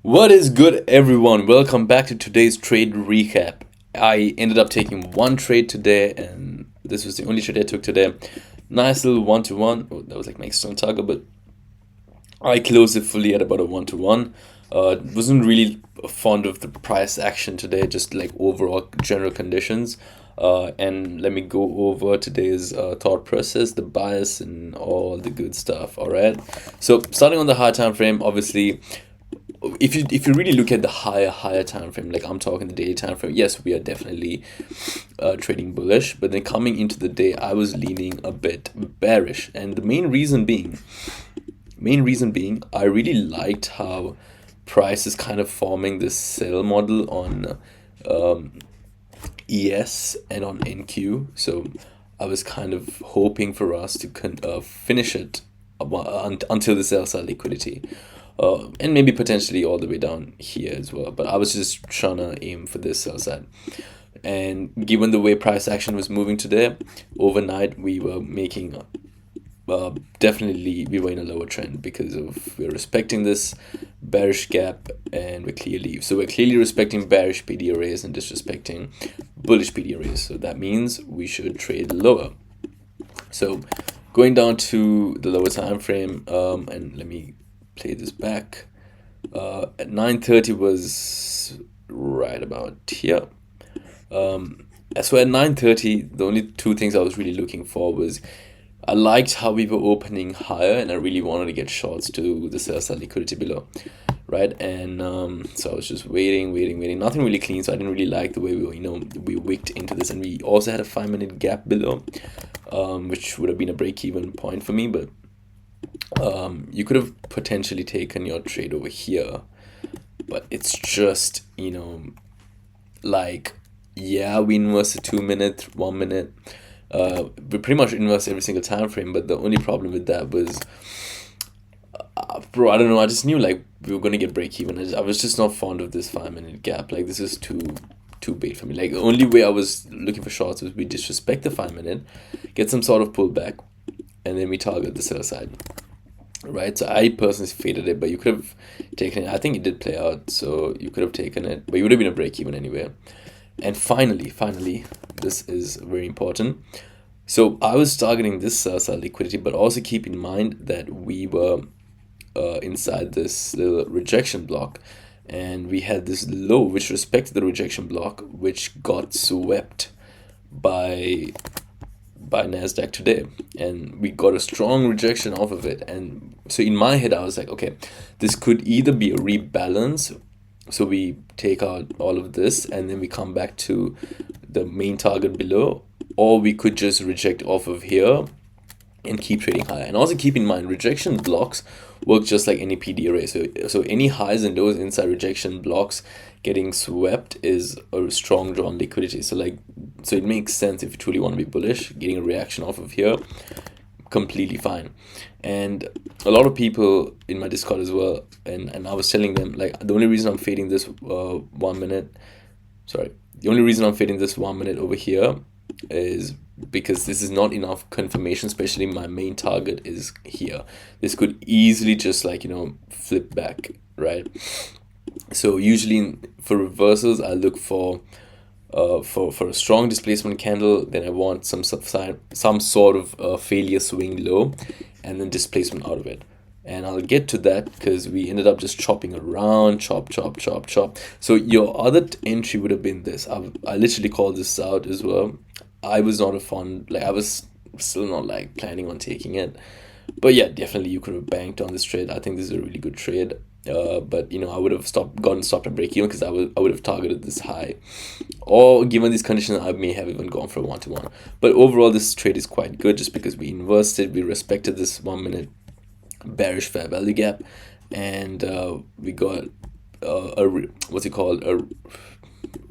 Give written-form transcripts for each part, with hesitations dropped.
What is good, everyone? Welcome back to today's trade recap. I ended up taking one trade today, and this was the only trade I took today. Nice little one-to-one. Oh, that was like my external target, but I closed it fully at about a one-to-one. Wasn't really fond of the price action today, just like overall general conditions. And let me go over today's thought process, the bias, and all the good stuff. All right. So starting on the high time frame, obviously if you really look at the higher time frame, like I'm talking the daily time frame, yes, we are definitely trading bullish. But then coming into the day, I was leaning a bit bearish, and the main reason being, I really liked how price is kind of forming this sell model on ES and on NQ. So I was kind of hoping for us to finish it until the sell side liquidity. And maybe potentially all the way down here as well. But I was just trying to aim for this sell side. And given the way price action was moving today, overnight we were making definitely we were in a lower trend because of we're respecting this bearish gap, and we're clearly respecting bearish PD arrays and disrespecting bullish PD arrays. So that means we should trade lower. So going down to the lower time frame, and let me play this back. At 9:30 was right about here. So at 9:30, the only two things I was really looking for was I liked how we were opening higher, and I really wanted to get shorts to the sell side liquidity below, right? And so I was just waiting. Nothing really clean, so I didn't really like the way we wicked into this, and we also had a 5-minute gap below, which would have been a break-even point for me, but you could have potentially taken your trade over here, but it's just like, yeah, we inverse the 2 minute, 1 minute. We pretty much inverse every single time frame, but the only problem with that was, bro, I don't know. I just knew like we were gonna get break even. I was just not fond of this 5-minute gap. Like this is too bait for me. Like the only way I was looking for shorts was we disrespect the 5 minute, get some sort of pullback, and then we target the sell side. Right, so I personally faded it, but you could have taken it. I think it did play out, so you could have taken it, but you would have been a break even anyway. And finally, this is very important. So I was targeting this sell liquidity, but also keep in mind that we were inside this little rejection block, and we had this low which respected the rejection block, which got swept by Nasdaq today, and we got a strong rejection off of it. And so in my head I was like, okay, this could either be a rebalance, so we take out all of this and then we come back to the main target below, or we could just reject off of here and keep trading higher. And also keep in mind, rejection blocks work just like any PD array. So any highs and lows inside rejection blocks getting swept is a strong drawn liquidity. So it makes sense if you truly want to be bullish, getting a reaction off of here, completely fine. And a lot of people in my Discord as well, and I was telling them, like, the only reason I'm fading this 1 minute, the only reason I'm fading this 1 minute over here is because this is not enough confirmation, especially my main target is here. This could easily just flip back, right? So usually for reversals, I look for a strong displacement candle, then I want some sort of failure swing low, and then displacement out of it. And I'll get to that because we ended up just chopping around, chop. So your other entry would have been this. I literally called this out as well. I was not a fond, I was still not planning on taking it, but yeah, definitely you could have banked on this trade. I think this is a really good trade. But I would have stopped at break even because I would have targeted this high, or given these conditions I may have even gone for a 1-to-1. But overall this trade is quite good just because we inversed it, we respected this 1 minute bearish fair value gap, and we got a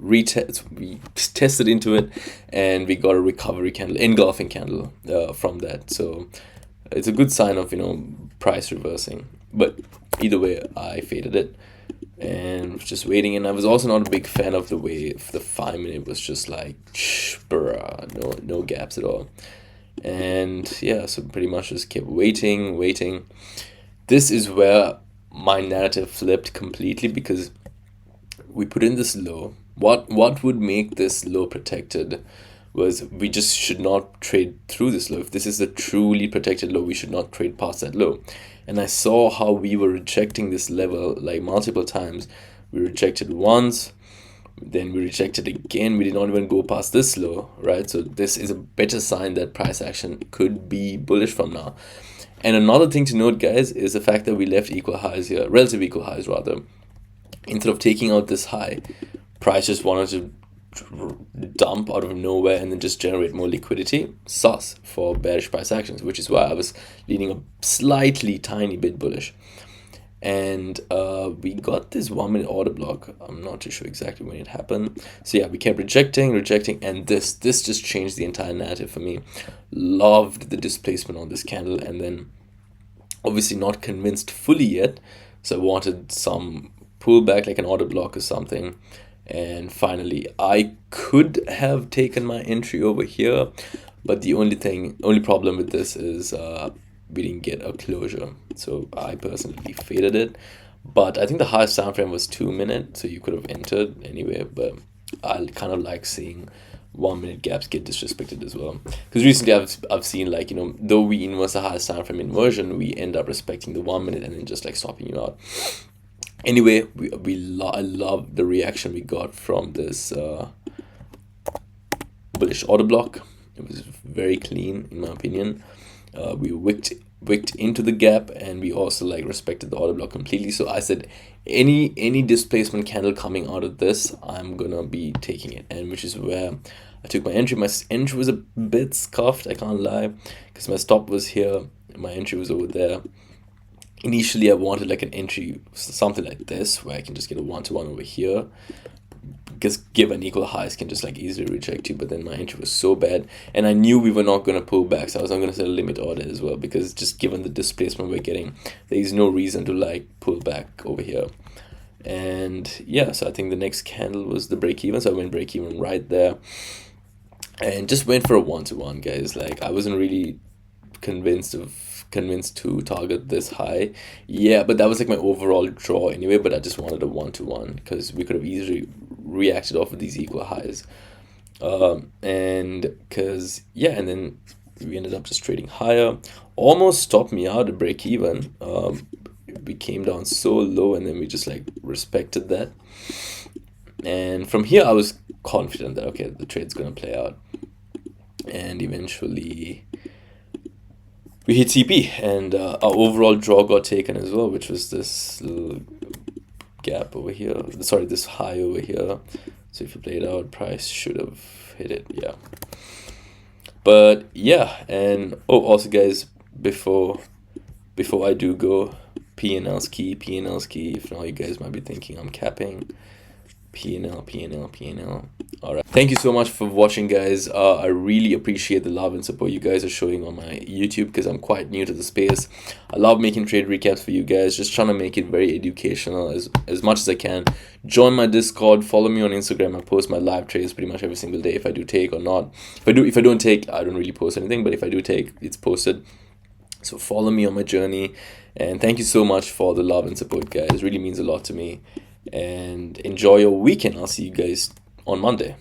retest. We tested into it, and we got a recovery candle, engulfing candle from that. So it's a good sign of price reversing. But either way, I faded it and was just waiting. And I was also not a big fan of the way the 5 minute was just like, bruh, no gaps at all. And yeah, so pretty much just kept waiting. This is where my narrative flipped completely, because we put in this low. What would make this low protected was we just should not trade through this low. If this is a truly protected low, we should not trade past that low. And I saw how we were rejecting this level like multiple times. We rejected once, then we rejected again. We did not even go past this low, right? So this is a better sign that price action could be bullish from now. And another thing to note, guys, is the fact that we left equal highs here, relative equal highs rather. Instead of taking out this high, price just wanted to dump out of nowhere and then just generate more liquidity. Sus for bearish price actions, which is why I was leaning a slightly tiny bit bullish. And we got this 1 minute order block. I'm not too sure exactly when it happened. So yeah, we kept rejecting, and this just changed the entire narrative for me. Loved the displacement on this candle, and then obviously not convinced fully yet, so I wanted some pullback, like an order block or something. And finally, I could have taken my entry over here, but the only problem with this is we didn't get a closure, so I personally faded it. But I think the highest time frame was 2 minutes, so you could have entered anyway. But I kind of like seeing 1 minute gaps get disrespected as well, because recently I've seen, like, though we inverse the highest time frame inversion, we end up respecting the 1 minute and then just like stopping you out. Anyway, I love the reaction we got from this bullish order block. It was very clean in my opinion. We wicked into the gap, and we also like respected the order block completely. So I said any displacement candle coming out of this, I'm gonna be taking it, and which is where I took my entry. My entry was a bit scuffed, I can't lie, because my stop was here, my entry was over there. Initially I wanted like an entry, something like this, where I can just get a 1-to-1 over here, because given equal highs can just like easily reject you. But then my entry was so bad, and I knew we were not going to pull back, so I was not going to set a limit order as well, because just given the displacement we're getting, there is no reason to like pull back over here. And yeah, so I think the next candle was the break even, so I went break even right there and just went for a 1-to-1, guys. Like, I wasn't really convinced to target this high. Yeah, but that was like my overall draw anyway, but I just wanted a 1-to-1 because we could have easily reacted off of these equal highs. And because and then we ended up just trading higher, almost stopped me out at break even. We came down so low, and then we just like respected that, and from here I was confident that okay, the trade's gonna play out. And eventually we hit CP, and our overall draw got taken as well, which was this little gap over here, sorry, this high over here. So if you play it out, price should have hit it. Yeah, but yeah. And also guys, before I do go, P&L's key. If now you guys might be thinking I'm capping. P&L. All right, thank you so much for watching, guys. I really appreciate the love and support you guys are showing on my YouTube, because I'm quite new to the space. I love making trade recaps for you guys, just trying to make it very educational as much as I can. Join my Discord, follow me on Instagram. I post my live trades pretty much every single day, if I do take or not. If I don't take, I don't really post anything, but if I do take, it's posted. So follow me on my journey, and thank you so much for the love and support, guys. It really means a lot to me. And enjoy your weekend. I'll see you guys on Monday.